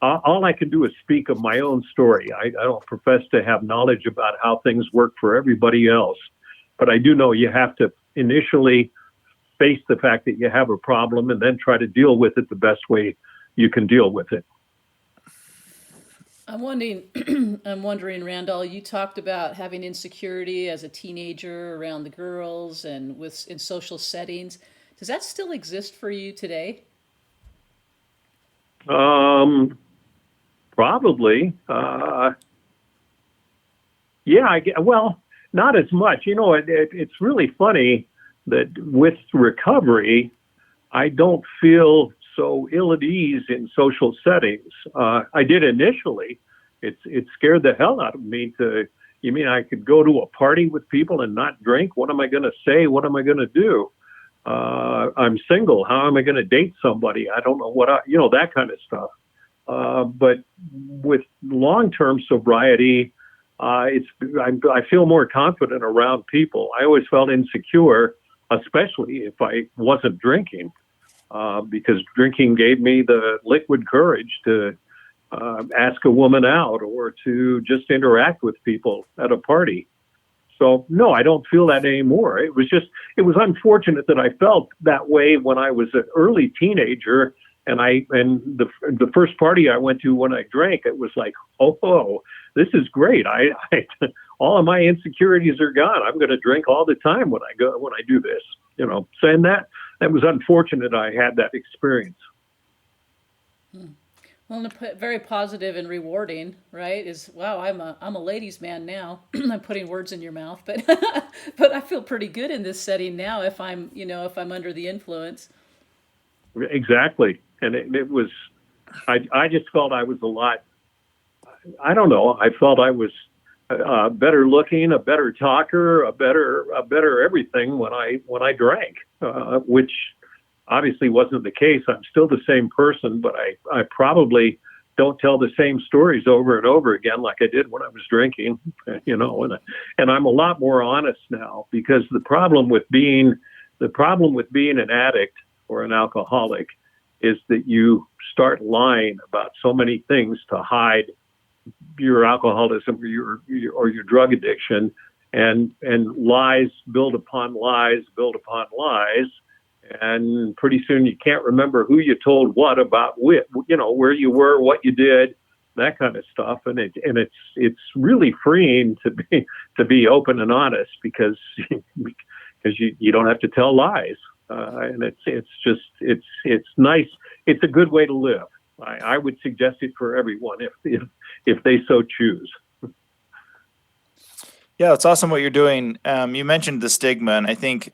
all I can do is speak of my own story. I don't profess to have knowledge about how things work for everybody else, but I do know you have to initially face the fact that you have a problem and then try to deal with it the best way you can deal with it. I'm wondering, Randall, you talked about having insecurity as a teenager around the girls and in social settings. Does that still exist for you today? Probably. Yeah, well, not as much. You know, it's really funny that with recovery, I don't feel so ill at ease in social settings. I did initially. It scared the hell out of me you mean I could go to a party with people and not drink? What am I going to say? What am I going to do? I'm single. How am I going to date somebody? I don't know that kind of stuff. But with long-term sobriety, I feel more confident around people. I always felt insecure, especially if I wasn't drinking, because drinking gave me the liquid courage to ask a woman out or to just interact with people at a party. So no, I don't feel that anymore. It was unfortunate that I felt that way when I was an early teenager, and the first party I went to when I drank, it was like, oh, this is great. I all of my insecurities are gone. I'm going to drink all the time when I do this. You know, saying that was unfortunate. I had that experience. Well, very positive and rewarding, right? Is wow, I'm a ladies' man now. I'm putting words in your mouth, but but I feel pretty good in this setting now. If I'm under the influence. Exactly. And it was, I just felt I was a lot, I don't know, I felt I was better looking, a better talker, a better everything when I drank, which obviously wasn't the case. I'm still the same person, but I probably don't tell the same stories over and over again like I did when I was drinking, and I'm a lot more honest now, because the problem with being an addict or an alcoholic is that you start lying about so many things to hide your alcoholism or your drug addiction, and lies build upon lies, and pretty soon you can't remember who you told what about, where you were, what you did, that kind of stuff. And it's really freeing to be open and honest, because you don't have to tell lies, and it's nice. It's a good way to live. I would suggest it for everyone if they so choose. Yeah, it's awesome what you're doing. You mentioned the stigma, and I think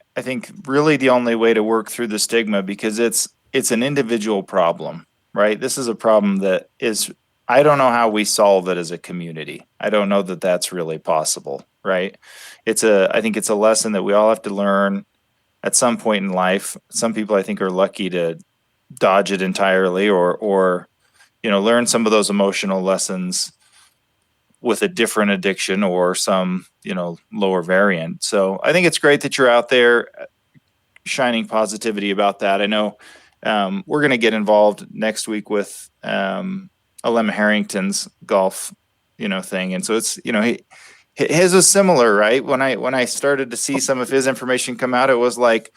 really the only way to work through the stigma, because it's an individual problem, right? This is a problem that is, I don't know how we solve it as a community. I don't know that that's really possible, right? I think it's a lesson that we all have to learn at some point in life. Some people, I think, are lucky to dodge it entirely, or learn some of those emotional lessons with a different addiction or some, lower variant. So I think it's great that you're out there shining positivity about that. I know we're going to get involved next week with Alema Harrington's golf, thing. And so it's, his was similar, right? When I started to see some of his information come out, it was like,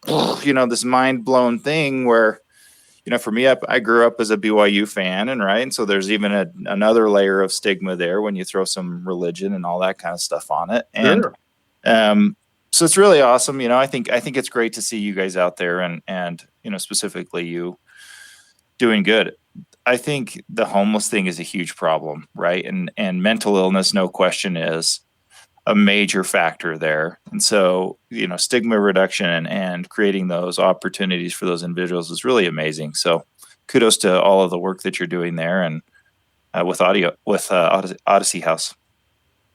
this mind blown thing where, for me, I grew up as a BYU fan, and so there's even another layer of stigma there when you throw some religion and all that kind of stuff on it. And Sure. so it's really awesome. I think it's great to see you guys out there, and specifically you doing good. I think the homeless thing is a huge problem, right? And mental illness, no question, is a major factor there. And so, stigma reduction and creating those opportunities for those individuals is really amazing. So kudos to all of the work that you're doing there, and with Odyssey House.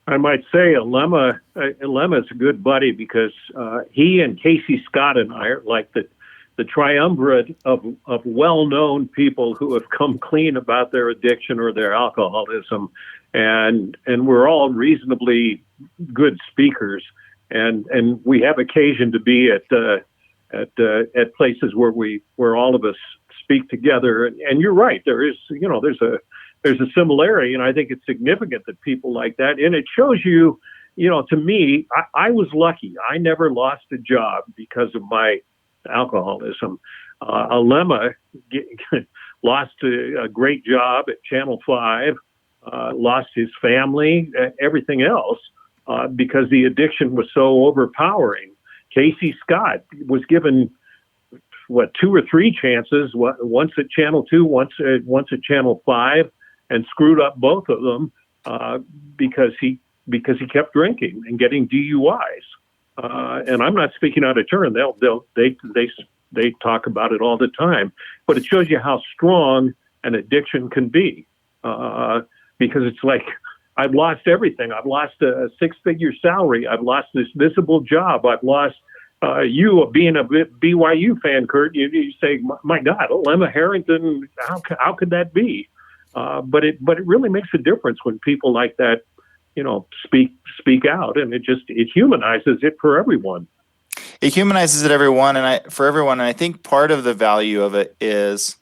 I might say Alema is a good buddy, because he and Casey Scott and I are like the triumvirate of well-known people who have come clean about their addiction or their alcoholism, and we're all reasonably good speakers, and we have occasion to be at places where all of us speak together. And you're right, there's a similarity, and I think it's significant that people like that, and it shows you, to me, I was lucky. I never lost a job because of my alcoholism. Alema lost a great job at Channel 5, lost his family, everything else, because the addiction was so overpowering. Casey Scott was given, 2 or 3 chances, once at Channel 2, once at Channel 5, and screwed up both of them because he kept drinking and getting DUIs. And I'm not speaking out of turn. They talk about it all the time, but it shows you how strong an addiction can be. Because it's like, I've lost everything. I've lost a 6-figure salary. I've lost this visible job. I've lost you being a BYU fan, Kurt. You say, my God, Alema Harrington, how could that be? But it really makes a difference when people like that, speak out, and it humanizes it for everyone. It humanizes it everyone, for everyone. And I think part of the value of it is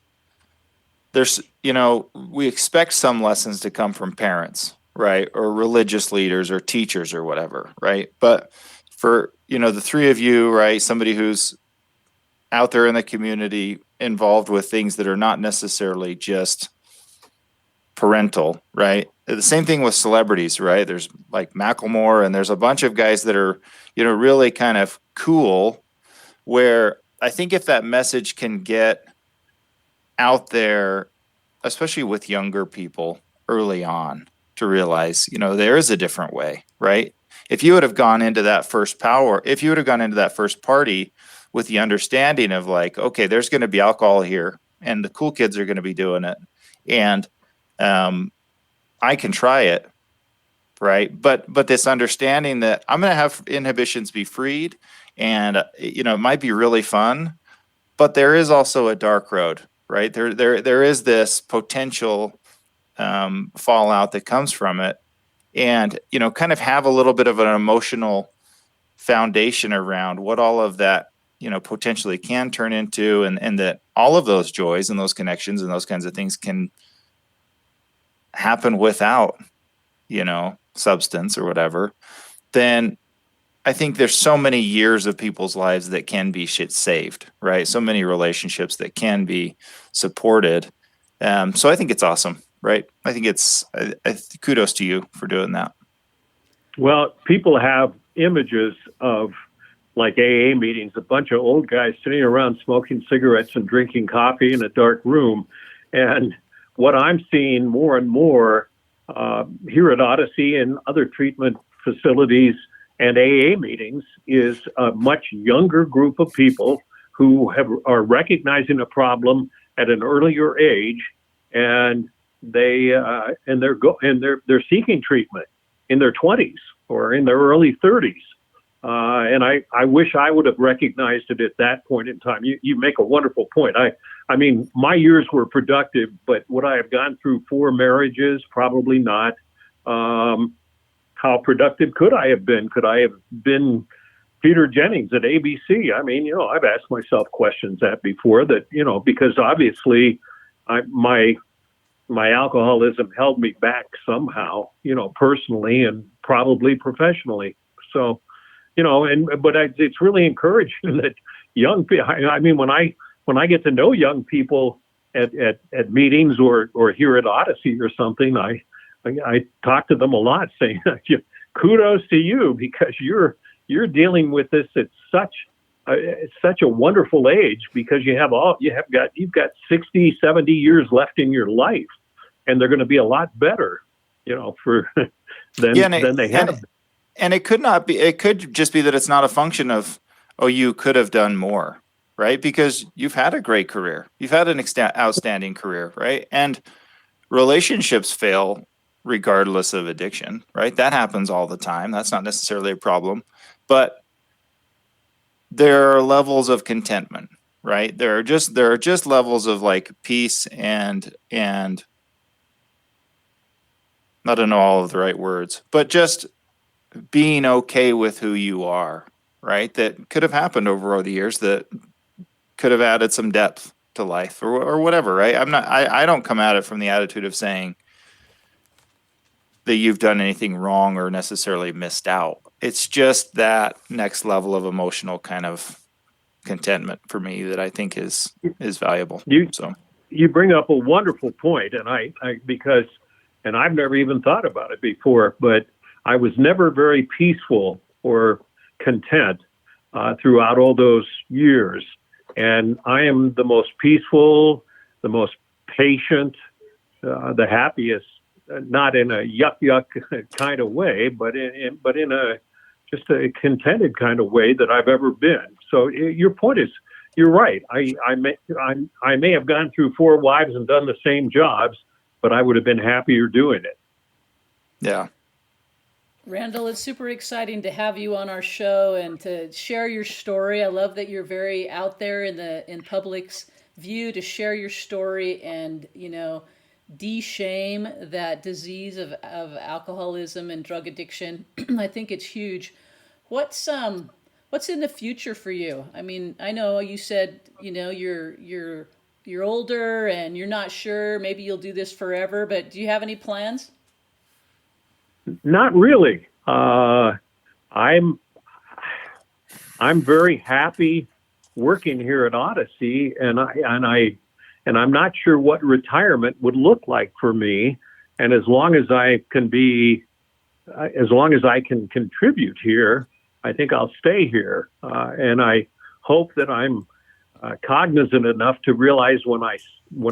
there's, we expect some lessons to come from parents, right? Or religious leaders or teachers or whatever, right? But for, the three of you, right? Somebody who's out there in the community involved with things that are not necessarily just parental, right? The same thing with celebrities, right? There's like Macklemore, and there's a bunch of guys that are, really kind of cool, where I think if that message can get out there especially with younger people early on, to realize, there is a different way, right? If you would have gone into that first party with the understanding of like, okay, there's going to be alcohol here and the cool kids are going to be doing it, and I can try it, right? But this understanding that I'm going to have inhibitions be freed, and it might be really fun, but there is also a dark road, right? There is this potential fallout that comes from it, and kind of have a little bit of an emotional foundation around what all of that potentially can turn into, and that all of those joys and those connections and those kinds of things can happen without substance or whatever. Then I think there's so many years of people's lives that can be saved, right? So many relationships that can be supported. So I think it's awesome, right? I think it's kudos to you for doing that. Well, people have images of like AA meetings, a bunch of old guys sitting around smoking cigarettes and drinking coffee in a dark room. And what I'm seeing more and more here at Odyssey and other treatment facilities and AA meetings is a much younger group of people who are recognizing a problem at an earlier age, and they're seeking treatment in their 20s or in their early 30s. And I wish I would have recognized it at that point in time. You make a wonderful point. I mean, my years were productive, but would I have gone through 4 marriages? Probably not. How productive could I have been? Could I have been Peter Jennings at ABC? I mean, I've asked myself questions that before that, because obviously my alcoholism held me back somehow, personally and probably professionally. So, but it's really encouraging that young people, I mean, when I get to know young people at meetings or here at Odyssey or something, I talk to them a lot, saying, kudos to you, because you're dealing with this at such a wonderful age, because you've got 60, 70 years left in your life, and they're going to be a lot better, than they have. And it could just be that it's not a function of, oh, you could have done more, right? Because you've had a great career. You've had an outstanding career, right? And relationships fail regardless of addiction, right? That happens all the time. That's not necessarily a problem. But there are levels of contentment, right? There are just levels of like peace and I don't know all of the right words, but just being okay with who you are, right? That could have happened over the years, that could have added some depth to life or whatever, right? I don't come at it from the attitude of saying that you've done anything wrong or necessarily missed out. It's just that next level of emotional kind of contentment for me that I think is valuable. You bring up a wonderful point, and and I've never even thought about it before, but I was never very peaceful or content throughout all those years. And I am the most peaceful, the most patient, the happiest, not in a yuck kind of way, but in a just a contented kind of way that I've ever been. So your point is, you're right. I may have gone through 4 wives and done the same jobs, but I would have been happier doing it. Yeah. Randall, it's super exciting to have you on our show and to share your story. I love that you're very out there in public's view to share your story and, de-shame that disease of alcoholism and drug addiction. I think it's huge. What's in the future for you? I mean, I know you said, you're older and you're not sure, maybe you'll do this forever, but do you have any plans? Not really. I'm very happy working here at Odyssey, and I'm not sure what retirement would look like for me. And as long as I can contribute here, I think I'll stay here. And I hope that I'm cognizant enough to realize when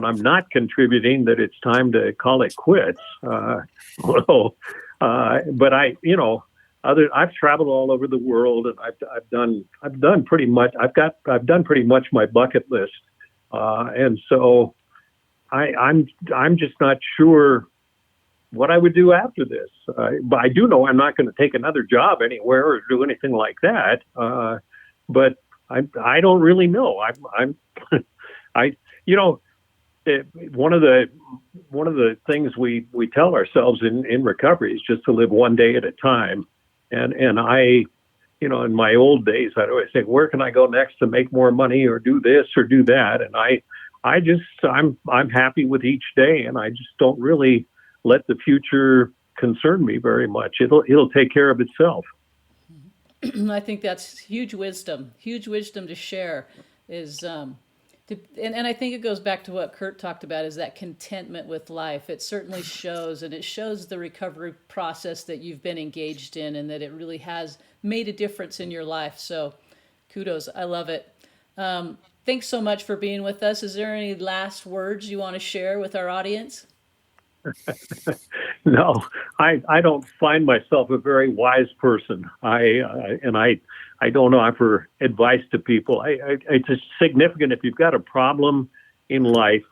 I'm not contributing that it's time to call it quits. But I've traveled all over the world, and I've done pretty much. I've done pretty much my bucket list, and so I'm just not sure what I would do after this. But I do know I'm not going to take another job anywhere or do anything like that. But I don't really know. One of the things we tell ourselves in recovery is just to live one day at a time. And I, in my old days, I'd always say, where can I go next to make more money or do this or do that? And I'm happy with each day, and I just don't really let the future concern me very much. It'll take care of itself. I think that's huge wisdom to share is, and I think it goes back to what Kurt talked about, is that contentment with life. It certainly shows, and it shows the recovery process that you've been engaged in and that it really has made a difference in your life. So kudos. I love it. Thanks so much for being with us. Is there any last words you want to share with our audience? No, I don't find myself a very wise person. I don't offer advice to people. It's just significant if you've got a problem in life,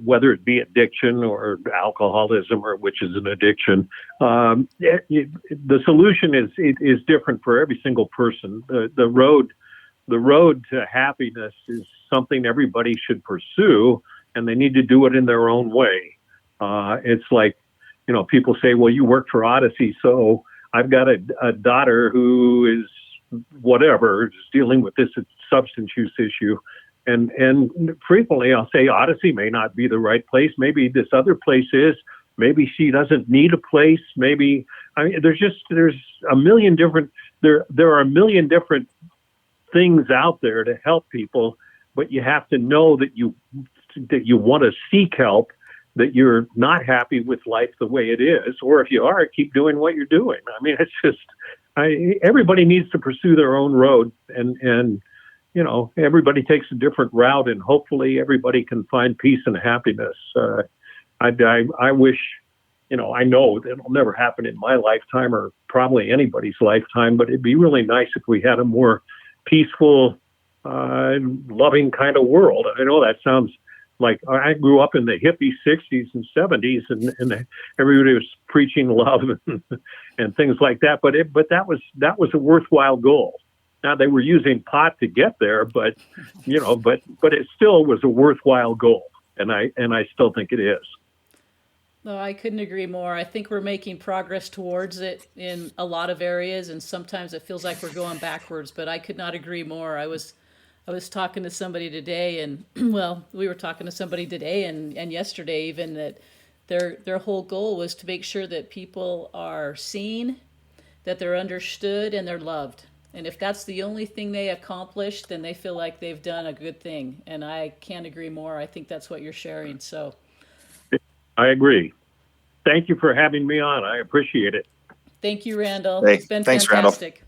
whether it be addiction or alcoholism, or which is an addiction. The solution is different for every single person. The road to happiness is something everybody should pursue, and they need to do it in their own way. It's like, people say, well, you work for Odyssey, so I've got a daughter who is whatever, is dealing with this substance use issue. And frequently I'll say Odyssey may not be the right place. Maybe this other place is. Maybe she doesn't need a place. Maybe, there's a million different, there are a million different things out there to help people, but you have to know that you want to seek help, that you're not happy with life the way it is, or if you are, keep doing what you're doing. It's just, everybody needs to pursue their own road, and everybody takes a different route, and hopefully everybody can find peace and happiness. I wish, I know it'll never happen in my lifetime or probably anybody's lifetime, but it'd be really nice if we had a more peaceful, loving kind of world. I know that sounds like, I grew up in the hippie 60s and 70s, and everybody was preaching love and things like that. But that was a worthwhile goal. Now, they were using pot to get there, but it still was a worthwhile goal, and I still think it is. No, I couldn't agree more. I think we're making progress towards it in a lot of areas, and sometimes it feels like we're going backwards. But I could not agree more. I was talking to somebody today, and we were talking to somebody today and yesterday even, that their whole goal was to make sure that people are seen, that they're understood, and they're loved. And if that's the only thing they accomplish, then they feel like they've done a good thing. And I can't agree more. I think that's what you're sharing. So I agree. Thank you for having me on. I appreciate it. Thank you, Randall. Hey, it's been thanks, fantastic. Randall.